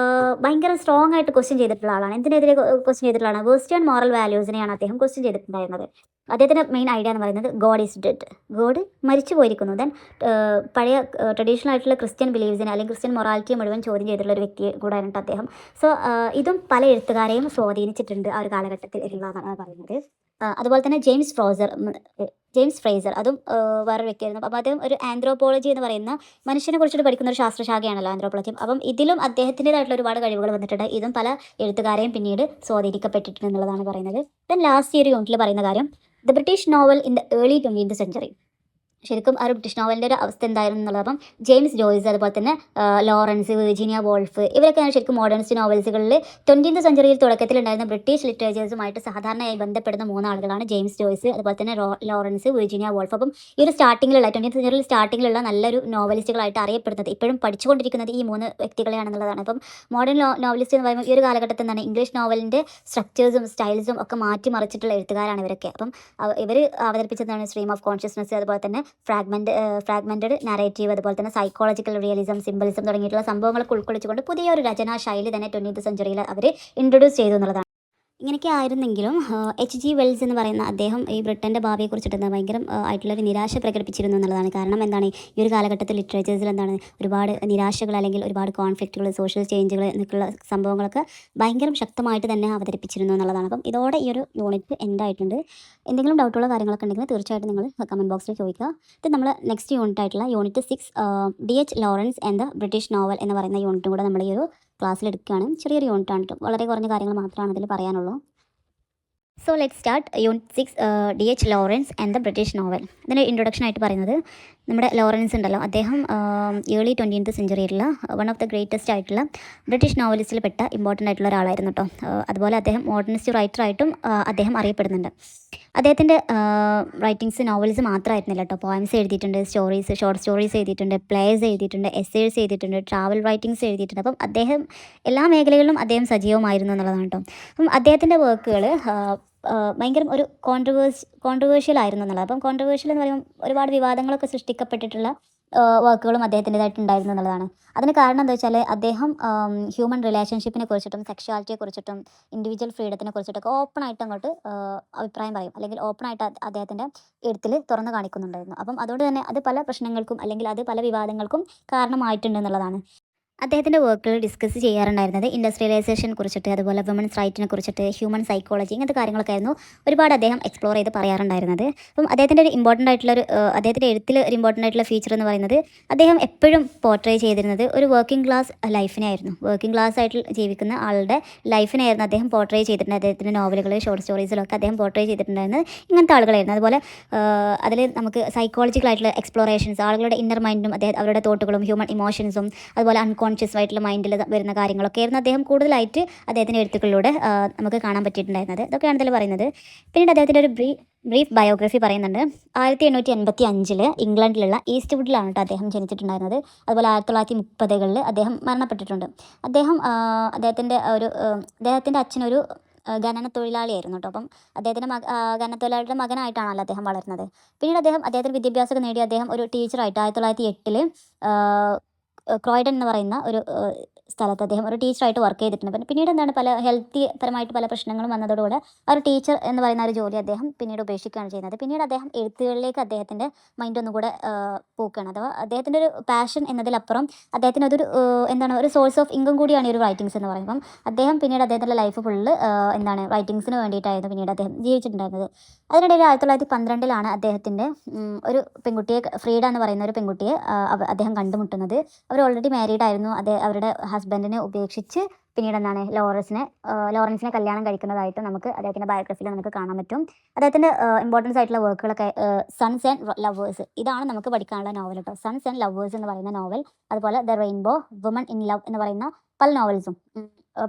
ഭയങ്കര സ്ട്രോങ് ആയിട്ട് ക്വസ്റ്റ്യൻ ചെയ്തിട്ടുള്ള ആളാണ്. എന്തിനെതിരെ ക്വസ്റ്റ്യൻ ചെയ്തിട്ടുള്ള ആളാണ്? വെസ്റ്റേൺ മോറൽ വാല്യൂസിനെയാണ് അദ്ദേഹം ക്വസ്റ്റ്യൻ ചെയ്തിട്ടുണ്ടായിരുന്നത്. അദ്ദേഹത്തിൻ്റെ മെയിൻ ഐഡിയ എന്ന് പറയുന്നത് ഗോഡ് ഈസ് ഡെഡ്, ഗോഡ് മരിച്ചു പോയിരിക്കുന്നു. ദെൻ പഴയ ട്രഡീഷണൽ ആയിട്ടുള്ള ക്രിസ്ത്യൻ ബിലീവ്സിനെ അല്ലെങ്കിൽ ക്രിസ്ത്യൻ മൊറാലിറ്റിയെ മുഴുവൻ ചോദ്യം ചെയ്തിട്ടുള്ള ഒരു വ്യക്തി കൂടായിരുന്നു അദ്ദേഹം. സോ ഇതും പല എഴുത്തുകാരെയും സ്വാധീനിച്ചിട്ടുണ്ട് ആ ഒരു കാലഘട്ടത്തിൽ എന്നുള്ളതാണ് പറയുന്നത്. അതുപോലെ തന്നെ ജെയിംസ് ഫ്രേസർ അതും വേറൊരു വ്യക്തിയായിരുന്നു. അപ്പോൾ അദ്ദേഹം ഒരു ആന്ത്രോപോളജി എന്ന് പറയുന്ന മനുഷ്യനെ കുറിച്ചിട്ട് പഠിക്കുന്ന ഒരു ശാസ്ത്രശാഖയാണല്ലോ ആന്ത്രോപോളജി. അപ്പം ഇതിലും അദ്ദേഹത്തിൻ്റെതായിട്ടുള്ള ഒരുപാട് കഴിവുകൾ വന്നിട്ടുണ്ട്. ഇതും പല എഴുത്തുകാരെയും പിന്നീട് സ്വാധീനിക്കപ്പെട്ടിട്ടുണ്ട് എന്നുള്ളതാണ് പറയുന്നത്. ദെൻ ലാസ്റ്റ് ഒരു യൂണിറ്റിൽ പറയുന്ന കാര്യം the British novel in the early 20th century. ശരിക്കും ആ ഒരു ബ്രിട്ടീഷ് നോവലിൻ്റെ ഒരു അവസ്ഥ എന്തായിരുന്നു എന്നുള്ളത്. അപ്പം ജെയിംസ് ജോയ്സ്, അതുപോലെ തന്നെ ലോറൻസ്, വിർജീനിയ വോൾഫ്, ഇവരൊക്കെയാണ് ശരിക്കും മോഡേണിസ്റ്റ് നോവൽസുകളിൽ 20th സെഞ്ചുറിയിൽ തുടക്കത്തിലുണ്ടായിരുന്ന ബ്രിട്ടീഷ് ലിറ്ററേച്ചേഴ്സുമായിട്ട് സാധാരണയായി ബന്ധപ്പെടുന്ന 3 ആളുകളാണ് ജെയിംസ് ജോയ്സ്, അതുപോലെ തന്നെ ലോറൻസ്, വിർജീനിയ വോൾഫ്. അപ്പം ഈ ഒരു 20th സെഞ്ചുറിയിൽ സ്റ്റാർട്ടിങ്ങിലുള്ള നല്ലൊരു നോവലിസ്റ്റുകളായിട്ട് അറിയപ്പെടുന്നത് ഇപ്പോഴും പഠിച്ചുകൊണ്ടിരിക്കുന്നത് ഈ 3 വ്യക്തികളെയാണെന്നുള്ളതാണ്. അപ്പം മോഡേൺ നോവലിസ്റ്റ് എന്ന് പറയുമ്പോൾ ഈ ഒരു കാലഘട്ടത്തിൽ നിന്നാണ് ഇംഗ്ലീഷ് നോവലിൻ്റെ സ്ട്രക്ചേഴ്സും സ്റ്റൈൽസും ഒക്കെ മാറ്റിമറിച്ചിട്ടുള്ള എഴുത്തുകാരാണ് ഇവരൊക്കെ. അപ്പം ഇവർ അവതരിപ്പിച്ചതാണ് സ്ട്രീം ഓഫ് കോൺഷ്യസ്നസ്, അതുപോലെ തന്നെ ഫ്രാഗ്മെൻറ്റഡ് നാരേറ്റീവ്, അതുപോലെ തന്നെ സൈക്കോളജിക്കൽ റിയലിസം, സിംബലിസം തുടങ്ങിയിട്ടുള്ള സംഭവങ്ങളൊക്കെ ഉൾക്കൊള്ളിച്ചുകൊണ്ട് പുതിയൊരു രചനാ ശൈലി തന്നെ 20th സെഞ്ചുറിയിൽ അവർ ഇൻട്രൊഡ്യൂസ് ചെയ്തു എന്നുള്ളതാണ്. ഇങ്ങനെയൊക്കെ ആയിരുന്നെങ്കിലും H.G. വെൽസ് എന്ന് പറയുന്ന അദ്ദേഹം ഈ ബ്രിട്ടൻ്റെ ഭാവിയെക്കുറിച്ചിട്ട് എന്താ ഭയങ്കര ആയിട്ടുള്ളൊരു നിരാശ പ്രകടിപ്പിച്ചിരുന്നു എന്നുള്ളതാണ്. കാരണം എന്താണ്, ഈ ഒരു കാലഘട്ടത്തിൽ ലിറ്ററേച്ചേഴ്സിൽ എന്താണ് ഒരുപാട് നിരാശകൾ അല്ലെങ്കിൽ ഒരുപാട് കോൺഫ്ലിക്റ്റുകൾ, സോഷ്യൽ ചേഞ്ചുകൾ എന്നൊക്കെയുള്ള സംഭവങ്ങളൊക്കെ ഭയങ്കര ശക്തമായിട്ട് തന്നെ അവതരിപ്പിച്ചിരുന്നു എന്നുള്ളതാണ്. അപ്പം ഇതോടെ ഈ ഒരു യൂണിറ്റ് എൻഡായിട്ടുണ്ട്. എന്തെങ്കിലും ഡൗട്ടുള്ള കാര്യങ്ങളൊക്കെ ഉണ്ടെങ്കിൽ തീർച്ചയായിട്ടും നിങ്ങൾ കമൻറ്റ് ബോക്സിൽ ചോദിക്കുക. ഇത് നമ്മൾ നെക്സ്റ്റ് യൂണിറ്റ് ആയിട്ടുള്ള unit 6 D.H. Lawrence and the British novel എന്ന് പറയുന്ന യൂണിറ്റും കൂടെ നമ്മൾ ഈ ഒരു ക്ലാസ്സിലെടുക്കുകയാണ്. ചെറിയൊരു യൂണിറ്റാണ് കേട്ടോ, വളരെ കുറഞ്ഞ കാര്യങ്ങൾ മാത്രമാണ് അതിൽ പറയാനുള്ളൂ. So let start unit 6 D.H. Lawrence and the British novel. ഇതിൻ്റെ ഇൻട്രൊഡക്ഷൻ ആയിട്ട് പറയുന്നത് നമ്മുടെ ലോറൻസ് ഉണ്ടല്ലോ, അദ്ദേഹം ഏർലി 20th സെഞ്ചുറിയിലുള്ള വൺ ഓഫ് ദ ഗ്രേറ്റസ്റ്റ് ആയിട്ടുള്ള ബ്രിട്ടീഷ് നോവലിസ്റ്റിൽ പെട്ട ഇമ്പോർട്ടൻ്റ് ആയിട്ടുള്ള ഒരാളായിരുന്നു കേട്ടോ. അതുപോലെ അദ്ദേഹം മോഡേണിസ്റ്റ് റൈറ്ററായിട്ടും അദ്ദേഹം അറിയപ്പെടുന്നുണ്ട്. അദ്ദേഹത്തിൻ്റെ റൈറ്റിങ്സ് നോവൽസ് മാത്രമായിരുന്നില്ല കേട്ടോ, പോയംസ് എഴുതിയിട്ടുണ്ട്, ഷോർട്ട് സ്റ്റോറീസ് എഴുതിയിട്ടുണ്ട്, പ്ലേസ് എഴുതിയിട്ടുണ്ട്, എസ്സേഴ്സ് എഴുതിയിട്ടുണ്ട്, ട്രാവൽ റൈറ്റിങ്സ് എഴുതിയിട്ടുണ്ട്. അപ്പം അദ്ദേഹം എല്ലാ മേഖലകളിലും അദ്ദേഹം സജീവമായിരുന്നു എന്നുള്ളതാണ് കേട്ടോ. അപ്പം അദ്ദേഹത്തിൻ്റെ വർക്കുകൾ ഭയങ്കര ഒരു കോൺട്രവേഴ്ഷ്യൽ ആയിരുന്നു എന്നുള്ളത്. അപ്പം കോൺട്രവേഴ്ഷ്യൽ എന്ന് പറയുമ്പോൾ ഒരുപാട് വിവാദങ്ങളൊക്കെ സൃഷ്ടിക്കപ്പെട്ടിട്ടുള്ള വർക്കുകളും അദ്ദേഹത്തിൻ്റെതായിട്ടുണ്ടായിരുന്നു എന്നുള്ളതാണ്. അതിന് കാരണം എന്താ വെച്ചാൽ അദ്ദേഹം ഹ്യൂമൻ റിലേഷൻഷിപ്പിനെ കുറിച്ചിട്ടും സെക്ഷുവാലിറ്റിയെ ഇൻഡിവിജ്വൽ ഫ്രീഡത്തിനെ കുറിച്ചിട്ടൊക്കെ ഓപ്പണായിട്ട് അങ്ങോട്ട് അഭിപ്രായം പറയും, അല്ലെങ്കിൽ ഓപ്പണായിട്ട് അദ്ദേഹത്തിൻ്റെ എഴുത്തിൽ തുറന്നു കാണിക്കുന്നുണ്ടായിരുന്നു. അപ്പം അതുകൊണ്ട് തന്നെ അത് പല പ്രശ്നങ്ങൾക്കും അല്ലെങ്കിൽ അത് പല വിവാദങ്ങൾക്കും കാരണമായിട്ടുണ്ട് എന്നുള്ളതാണ്. അദ്ദേഹത്തിൻ്റെ വർക്കുകൾ ഡിസ്കസ് ചെയ്യാറുണ്ടായിരുന്നത് ഇൻഡസ്ട്രിയലൈസേഷനെ കുറിച്ചിട്ട്, അതുപോലെ വിമൻസ് റൈറ്റിനെ കുറിച്ചിട്ട്, ഹ്യൂമൻ സൈക്കോളജി, ഇങ്ങനത്തെ കാര്യങ്ങളൊക്കെ ആയിരുന്നു ഒരുപാട് അദ്ദേഹം എക്സ്പ്ലോർ ചെയ്ത് പറയാറുണ്ടായിരുന്നത്. അപ്പം അദ്ദേഹത്തിൻ്റെ ഒരു ഇമ്പോർട്ടൻ്റ് ആയിട്ടുള്ളൊരു അദ്ദേഹത്തിൻ്റെ എഴുത്തിൽ ഒരു ഇമ്പോർട്ടൻ്റ് ആയിട്ടുള്ള ഫീച്ചർ എന്ന് പറയുന്നത് അദ്ദേഹം എപ്പോഴും പോർട്രേ ചെയ്തിരുന്നത് ഒരു വർക്കിംഗ് ക്ലാസ് ലൈഫിനായിരുന്നു. വർക്കിംഗ് ക്ലാസ് ആയിട്ട് ജീവിക്കുന്ന ആളുടെ ലൈഫിനായിരുന്നു അദ്ദേഹം പോർട്രേ ചെയ്തിട്ടുണ്ട്. അദ്ദേഹത്തിൻ്റെ നോവലുകൾ, ഷോർട്ട് സ്റ്റോറീസിലൊക്കെ അദ്ദേഹം പോർട്രേ ചെയ്തിട്ടുണ്ടായിരുന്നത് ഇങ്ങനത്തെ ആളുകളായിരുന്നു. അതുപോലെ അതിൽ നമുക്ക് സൈക്കോളജിക്കലായിട്ടുള്ള എക്സ്പ്ലോറേഷൻസ്, ആളുകളുടെ ഇന്നർ മൈൻഡും അവരുടെ തോട്ടുകളും ഹ്യൂമൻ ഇമോഷൻസും അതുപോലെ അൺകോൺഷ്യസ് ആയിട്ടുള്ള മൈൻഡിൽ വരുന്ന കാര്യങ്ങളൊക്കെ ആയിരുന്നു അദ്ദേഹം കൂടുതലായിട്ട് അദ്ദേഹത്തിൻ്റെ എഴുത്തുകളിലൂടെ നമുക്ക് കാണാൻ പറ്റിയിട്ടുണ്ടായിരുന്നത്. ഇതൊക്കെയാണ് ഇതിൽ പറയുന്നത്. പിന്നീട് അദ്ദേഹത്തിൻ്റെ ഒരു ബ്രീഫ് ബയോഗ്രഫി പറയുന്നുണ്ട്. 1885 ഇംഗ്ലണ്ടിലുള്ള ഈസ്റ്റ് വുഡിലാണ് കേട്ടോ അദ്ദേഹം ജനിച്ചിട്ടുണ്ടായിരുന്നത്. അതുപോലെ 1930 അദ്ദേഹം മരണപ്പെട്ടിട്ടുണ്ട്. അദ്ദേഹത്തിൻ്റെ അച്ഛനൊരു ഖനന തൊഴിലാളിയായിരുന്നു കേട്ടോ. അപ്പം അദ്ദേഹത്തിൻ്റെ ഖനന തൊഴിലാളിയുടെ മകനായിട്ടാണല്ലോ അദ്ദേഹം വളർന്നത്. പിന്നീട് അദ്ദേഹത്തിന് വിദ്യാഭ്യാസമൊക്കെ നേടി അദ്ദേഹം ഒരു ടീച്ചറായിട്ട് 1908 ക്രോയ്ഡൻ എന്ന് പറയുന്ന ഒരു സ്ഥലത്ത് അദ്ദേഹം ഒരു ടീച്ചറായിട്ട് വർക്ക് ചെയ്തിട്ടുണ്ട്. പിന്നീട് എന്താണ് പല ഹെൽത്തി പരമായിട്ട് പല പ്രശ്നങ്ങളും വന്നതോടുകൂടെ ആ ഒരു ടീച്ചർ എന്ന് പറയുന്ന ഒരു ജോലി അദ്ദേഹം പിന്നീട് ഉപേക്ഷിക്കുകയാണ് ചെയ്യുന്നത്. പിന്നീട് അദ്ദേഹം എഴുത്തുകളിലേക്ക് അദ്ദേഹത്തിൻ്റെ മൈൻഡ് ഒന്നുകൂടെ പോക്കുകയാണ്. അഥവാ അദ്ദേഹത്തിൻ്റെ ഒരു പാഷൻ എന്നതിലപ്പുറം അദ്ദേഹത്തിന് അതൊരു ഒരു സോഴ്സ് ഓഫ് ഇൻകം കൂടിയാണ് ഈ ഒരു റൈറ്റിങ്സ് എന്ന് പറയുമ്പം. അദ്ദേഹം പിന്നീട് അദ്ദേഹത്തിൻ്റെ ലൈഫ് ഫുള്ള് റൈറ്റിങ്സിന് വേണ്ടിയിട്ടായിരുന്നു പിന്നീട് അദ്ദേഹം ജീവിച്ചിട്ടുണ്ടായിരുന്നത്. അതിനിടയിൽ 1912 അദ്ദേഹത്തിൻ്റെ ഒരു പെൺകുട്ടിയെ, ഫ്രീഡ എന്ന് പറയുന്ന ഒരു പെൺകുട്ടിയെ അദ്ദേഹം കണ്ടുമുട്ടുന്നത്. അവർ ഓൾറെഡി മാരീഡ് ആയിരുന്നു. അവരുടെ ഹസ്ബൻഡിനെ ഉപേക്ഷിച്ച് പിന്നീട് ലോറൻസിനെ കല്യാണം കഴിക്കുന്നതായിട്ട് നമുക്ക് അദ്ദേഹത്തിൻ്റെ ബയോഗ്രഫിയിൽ നമുക്ക് കാണാൻ പറ്റും. അദ്ദേഹത്തിൻ്റെ ഇമ്പോർട്ടൻസ് ആയിട്ടുള്ള വർക്കുകളൊക്കെ സൺസ് ആൻഡ് ലവേഴ്സ്, ഇതാണ് നമുക്ക് പഠിക്കാനുള്ള നോവൽ കേട്ടോ. സൺസ് ആൻഡ് ലവേഴ്സ് എന്ന് പറയുന്ന നോവൽ, അതുപോലെ the rainbow, woman in love എന്ന് പറയുന്ന പല നോവൽസും,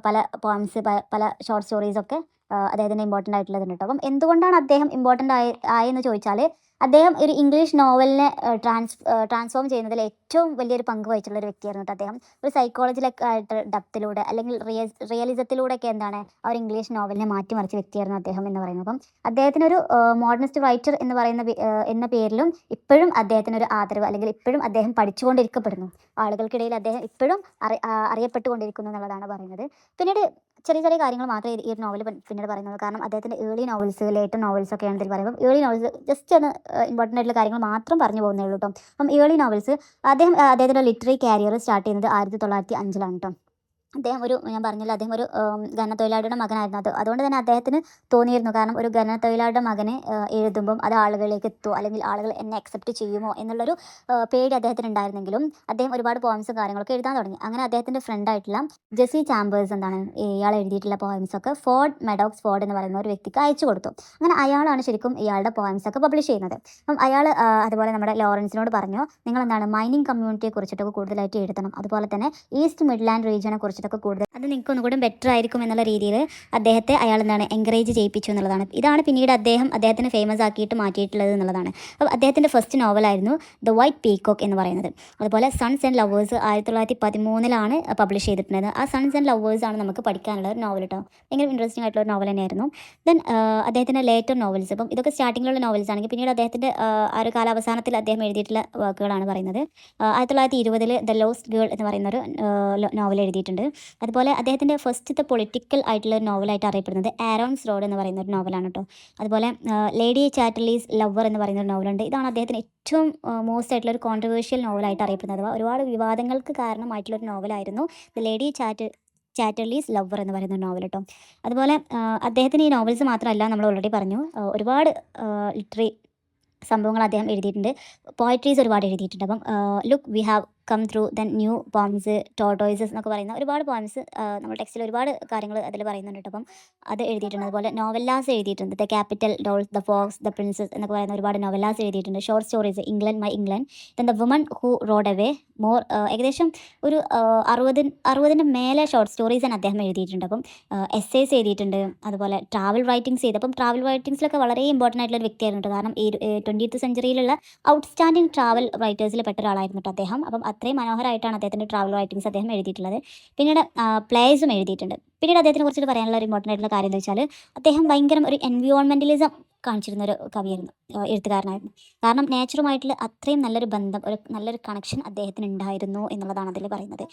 പല പോയംസ്, പല ഷോർട്ട് സ്റ്റോറീസൊക്കെ അദ്ദേഹത്തിൻ്റെ ഇമ്പോർട്ടൻ്റ് ആയിട്ടുള്ളതുണ്ട് കേട്ടോ. അപ്പം എന്തുകൊണ്ടാണ് അദ്ദേഹം ഇമ്പോർട്ടൻ്റ് ആയെന്ന് ചോദിച്ചാൽ, അദ്ദേഹം ഒരു ഇംഗ്ലീഷ് നോവലിനെ ട്രാൻസ്ഫോം ചെയ്യുന്നതിൽ ഏറ്റവും വലിയൊരു പങ്ക് വഹിച്ചിട്ടുള്ള ഒരു വ്യക്തിയായിരുന്നു കേട്ടോ അദ്ദേഹം. ഒരു സൈക്കോളജിയിലൊക്കെ ഡെപ്തിലൂടെ അല്ലെങ്കിൽ റിയലിസത്തിലൂടെയൊക്കെ ആ ഒരു ഇംഗ്ലീഷ് നോവലിനെ മാറ്റിമറിച്ച വ്യക്തിയായിരുന്നു അദ്ദേഹം എന്ന് പറയുന്നത്. അപ്പം അദ്ദേഹത്തിനൊരു മോഡേണിസ്റ്റ് റൈറ്റർ എന്ന് പറയുന്ന എന്ന പേരിലും ഇപ്പോഴും അദ്ദേഹത്തിനൊരു ആദരവ്, അല്ലെങ്കിൽ ഇപ്പോഴും അദ്ദേഹം പഠിച്ചുകൊണ്ടിരിക്കപ്പെടുന്നു, ആളുകൾക്കിടയിൽ അദ്ദേഹം ഇപ്പോഴും അറിയപ്പെട്ടുകൊണ്ടിരിക്കുന്നു എന്നുള്ളതാണ് പറയുന്നത്. പിന്നീട് ചെറിയ ചെറിയ കാര്യങ്ങൾ മാത്രമേ ഈ ഒരു നോവൽ പിന്നീട് പറയുന്നത്. കാരണം അദ്ദേഹത്തിൻ്റെ ഏർലി നോവൽസ്, ലേറ്റർ നോവൽസ് ഒക്കെയാണ് ഇതിൽ പറയുമ്പോൾ. ഏർലി നോവൽസ് ജസ്റ്റ് ഒന്ന് ഇമ്പോർട്ടൻ്റ് ആയിട്ടുള്ള കാര്യങ്ങൾ മാത്രം പറഞ്ഞു പോകുന്നേ ഉള്ളൂ കേട്ടോ. അപ്പം ഏർലി നോവൽസ് അദ്ദേഹത്തിൻ്റെ ലിറ്റററി കാരിയർ സ്റ്റാർട്ട് ചെയ്യുന്നത് 1905 കേട്ടോ. ഞാൻ പറഞ്ഞല്ലോ, അദ്ദേഹം ഒരു ഖനന തൊഴിലാളിയുടെ മകനായിരുന്നു. അതുകൊണ്ട് തന്നെ അദ്ദേഹത്തിന് തോന്നിയിരുന്നു, കാരണം ഒരു ഖനന തൊഴിലാളിയുടെ മകനെ എഴുതുമ്പം അത് ആളുകളിലേക്ക് എത്തുമോ, അല്ലെങ്കിൽ ആളുകൾ എന്നെ അക്സെപ്റ്റ് ചെയ്യുമോ എന്നുള്ളൊരു പേടി അദ്ദേഹത്തിന് ഉണ്ടായിരുന്നെങ്കിലും അദ്ദേഹം ഒരുപാട് പോയംസും കാര്യങ്ങളൊക്കെ എഴുതാൻ തുടങ്ങി. അങ്ങനെ അദ്ദേഹത്തിൻ്റെ ഫ്രണ്ടായിട്ടുള്ള ജെസ്സി ചാമ്പേഴ്സ് ഇയാൾ എഴുതിയിട്ടുള്ള പോയംസൊക്കെ മെഡോക്സ് ഫോർഡ് എന്ന് പറയുന്ന ഒരു വ്യക്തിക്ക് അയച്ചു കൊടുത്തു. അങ്ങനെ അയാളാണ് ശരിക്കും ഇയാളുടെ പോയംസൊക്കെ പബ്ലിഷ് ചെയ്യുന്നത്. അപ്പം അയാൾ അതുപോലെ നമ്മുടെ ലോറൻസിനോട് പറഞ്ഞു, നിങ്ങൾ മൈനിങ് കമ്മ്യൂണിറ്റിയെ കുറിച്ചിട്ടൊക്കെ കൂടുതലായിട്ട് എഴുതണം, അതുപോലെ തന്നെ ഈസ്റ്റ് മിഡ്ലാൻഡ് റീജിയനെ കുറിച്ചിട്ടൊക്കെ കൂടുതൽ, അത് നിങ്ങൾക്ക് ഒന്നുകൂടി ബെറ്റർ ആയിരിക്കും എന്നുള്ള രീതിയിൽ അദ്ദേഹത്തെ അയാൾ എൻകറേജ് ചെയ്യിപ്പിച്ചു എന്നുള്ളതാണ്. ഇതാണ് പിന്നീട് അദ്ദേഹത്തിന് ഫേമസ് ആക്കിയിട്ട് മാറ്റിയിട്ടുള്ളത് എന്നുള്ളതാണ്. അപ്പോൾ അദ്ദേഹത്തിൻ്റെ ഫസ്റ്റ് നോവലായിരുന്നു ദ വൈറ്റ് പീകോക്ക് എന്ന് പറയുന്നത്. അതുപോലെ സൺസ് ആൻഡ് ലവേഴ്സ് 1913 പബ്ലിഷ് ചെയ്തിട്ടുണ്ടായിരുന്നത്. ആ സൺസ് ആൻഡ് ലവേഴ്സ് ആണ് നമുക്ക് പഠിക്കാനുള്ള ഒരു നോവൽ കേട്ടോ. ഭയങ്കര ഇൻട്രസ്റ്റിംഗ് ആയിട്ടുള്ള ഒരു നോവൽ തന്നെയായിരുന്നു. ദെൻ അദ്ദേഹത്തിൻ്റെ ലേറ്റർ നോവൽസ്, ഇപ്പം ഇതൊക്കെ സ്റ്റാർട്ടിങ്ങിലുള്ള നോവൽസ് ആണെങ്കിൽ പിന്നീട് അദ്ദേഹത്തിൻ്റെ ആ ഒരു കാലാവസാനത്തിൽ അദ്ദേഹം എഴുതിയിട്ടുള്ള വർക്കുകളാണ് പറയുന്നത്. 1920 ദ ലോസ്റ്റ് ഗേൾ എന്ന് പറയുന്നൊരു നോവൽ എഴുതിയിട്ടുണ്ട്. അതുപോലെ അദ്ദേഹത്തിൻ്റെ ഫസ്റ്റത്തെ പൊളിറ്റിക്കൽ ആയിട്ടുള്ള ഒരു നോവലായിട്ട് അറിയപ്പെടുന്നത് ആരോൺസ് റോഡ് എന്ന് പറയുന്ന ഒരു നോവലാണ് കേട്ടോ. അതുപോലെ ലേഡി ചാറ്റർലീസ് ലവർ എന്ന് പറയുന്ന ഒരു നോവലുണ്ട്. ഇതാണ് അദ്ദേഹത്തിന് ഏറ്റവും മോസ്റ്റ് ആയിട്ടുള്ള ഒരു കോൺട്രവേഴ്ഷ്യൽ നോവലായിട്ട് അറിയപ്പെടുന്നത്. അഥവാ ഒരുപാട് വിവാദങ്ങൾക്ക് കാരണമായിട്ടുള്ള ഒരു നോവലായിരുന്നു ദ ലേഡി ചാറ്റർലീസ് ലവർ എന്ന് പറയുന്ന നോവൽ കേട്ടോ. അതുപോലെ അദ്ദേഹത്തിന് ഈ നോവൽസ് മാത്രമല്ല, നമ്മൾ ഓൾറെഡി പറഞ്ഞു, ഒരുപാട് ലിറ്ററി സംഭവങ്ങൾ അദ്ദേഹം എഴുതിയിട്ടുണ്ട്. പോയട്രീസ് ഒരുപാട് എഴുതിയിട്ടുണ്ട്. അപ്പം look we have come through then new poems tortoises എന്നൊക്കെ പറയുന്ന ഒരുപാട് പോംസ് നമ്മൾ ടെക്സ്റ്റിൽ ഒരുപാട് കാര്യങ്ങൾ അതിൽ പറയുന്നുണ്ട് കേട്ടോ. അപ്പം അത് എഴുതിയിട്ടുണ്ട്. അതുപോലെ നോവല്ലാസ് എഴുതിയിട്ടുണ്ട്. The capital, dolls, the fox, the princess എന്നൊക്കെ പറയുന്ന ഒരുപാട് നോവല്ലാസ് എഴുതിയിട്ടുണ്ട്. Short stories England my England, then the woman who rode away more, ഏകദേശം ഒരു 60ന് മേലെ ഷോർട്ട് സ്റ്റോറീസാണ് അദ്ദേഹം എഴുതിയിട്ടുണ്ട്. അപ്പം എസ്സേസ് എഴുതിയിട്ടുണ്ട്. അതുപോലെ ട്രാവൽ റൈറ്റിങ്സ് ചെയ്ത്, അപ്പം ട്രാവൽ റൈറ്റിങ്സിലൊക്കെ വളരെ ഇമ്പോർട്ടൻ്റ് ആയിട്ടുള്ള ഒരു വ്യക്തിയായിരുന്നു കേട്ടോ. കാരണം ഈ 20th സെഞ്ചുറിയിലുള്ള ഔട്ട്സ്റ്റാൻഡിങ് ട്രാവൽ റൈറ്റേഴ്സിൽ പെട്ട ഒരാളായിരുന്നു കേട്ടോ അദ്ദേഹം. അപ്പം അത്രയും മനോഹരമായിട്ടാണ് അദ്ദേഹത്തിൻ്റെ ട്രാവൽ റൈറ്റിങ്സ് അദ്ദേഹം എഴുതിയിട്ടുള്ളത്. പിന്നീട് പ്ലേസും എഴുതിയിട്ടുണ്ട്. പിന്നീട് അദ്ദേഹത്തിനെ കുറിച്ചിട്ട് പറയാനുള്ള ഒരു ഇമ്പോർട്ടൻ്റ് ആയിട്ടുള്ള കാര്യം എന്ന് വെച്ചാൽ അദ്ദേഹം ഭയങ്കര ഒരു എൻവിയോൺമെൻറ്റലിസം കാണിച്ചിരുന്ന ഒരു കവിയായിരുന്നു, എഴുത്തുകാരനായിരുന്നു. കാരണം നേച്ചറുമായിട്ടുള്ള അത്രയും നല്ലൊരു ബന്ധം, ഒരു നല്ലൊരു കണക്ഷൻ അദ്ദേഹത്തിന് ഉണ്ടായിരുന്നു എന്നുള്ളതാണ് അതിൽ പറയുന്നത്.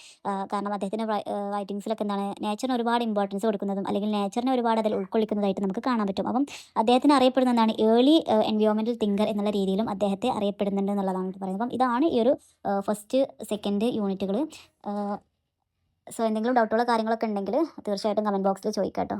കാരണം അദ്ദേഹത്തിൻ്റെ റൈറ്റിങ്സിലൊക്കെ എന്താണ് നേച്ചറിന് ഒരുപാട് ഇമ്പോർട്ടൻസ് കൊടുക്കുന്നതും അല്ലെങ്കിൽ നേച്ചറിനെ ഒരുപാട് അതിൽ ഉൾക്കൊള്ളിക്കുന്നതായിട്ട് നമുക്ക് കാണാൻ പറ്റും. അപ്പം അദ്ദേഹത്തിന് അറിയപ്പെടുന്ന എന്താണ്, ഏർലി എൻവിയോൺമെൻറ്റൽ തിങ്കർ എന്നുള്ള രീതിയിലും അദ്ദേഹത്തെ അറിയപ്പെടുന്നുണ്ട് എന്നുള്ളതാണ് പറയുന്നത്. അപ്പം ഇതാണ് ഈ ഒരു ഫസ്റ്റ് സെക്കൻഡ് യൂണിറ്റുകൾ. സോ എന്തെങ്കിലും ഡൗട്ടുള്ള കാര്യങ്ങളൊക്കെ ഉണ്ടെങ്കിൽ തീർച്ചയായിട്ടും കമൻറ്റ് ബോക്സിൽ ചോദിക്കാം കേട്ടോ.